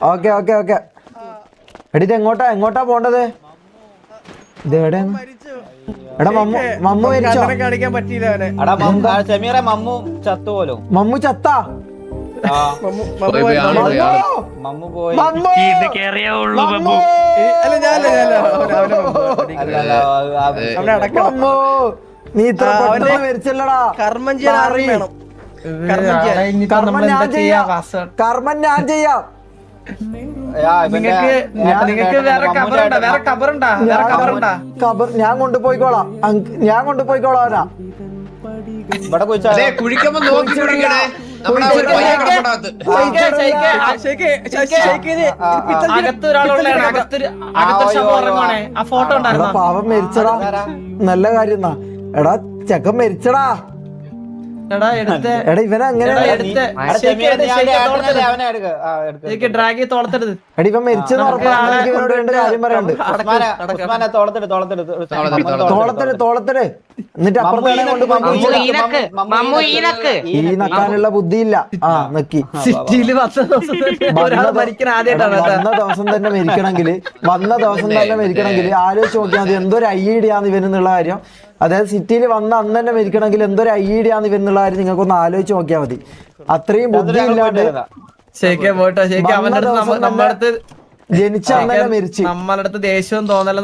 Okay okay okay എടീ എങ്ങോട്ടാ പോണ്ടത്? ഇത് എവിടെ? എടാ മമ്മു മരിച്ചോ? കാണിക്കാൻ പറ്റിയില്ല അവനെ. മമ്മു ചത്തുപോലോ? മമ്മു ചത്താ? മമ്മു പോയി. നീ ഇത്ര പെട്ടെന്ന് മരിച്ചല്ലടാ. കർമ്മം ചെയ്യാൻ വേണം. കർമ്മം ഞാൻ ചെയ്യാം. ഞാൻ കൊണ്ടുപോയിക്കോളാം. അവനാ ഇവിടെ കുഴിക്കുമ്പോ നോക്കി കുഴിക്കണേ. പാവം മരിച്ചടാ. നല്ല കാര്യം. എടാ ചെക്കൻ മരിച്ചടാ. എടാ ഇവനെ അങ്ങനെ ഡ്രാഗി തോളത്തെടുത്ത് എടാ ഇവൻ മരിച്ചെന്ന് ഉറപ്പാണ്. ഇവനോട് രണ്ട് കാര്യം പറയാനുണ്ട്. തോളത്തെട് എന്നിട്ട് അപ്പുറത്തേക്ക് ഈ നക്കാനുള്ള ബുദ്ധിയില്ല. ആ നക്കി വന്ന ദിവസം തന്നെ മരിക്കണമെങ്കിൽ ആലോചിച്ച് നോക്കിയാൽ മതി എന്തൊരു ഐഡിയാന്ന് ഇവനെന്നുള്ള കാര്യം. അതായത് സിറ്റിയിൽ വന്ന അന്ന് തന്നെ മരിക്കണമെങ്കിൽ എന്തൊരു ഐഡിയാന്ന് ഇവന്നുള്ള കാര്യം നിങ്ങൾക്കൊന്ന് ആലോചിച്ച് നോക്കിയാൽ മതി. അത്രയും ബുദ്ധി ഇല്ലാണ്ട് ജനിച്ച അന്നെ മരിച്ചു. നമ്മളടുത്ത് ദേഷ്യവും തോന്നലും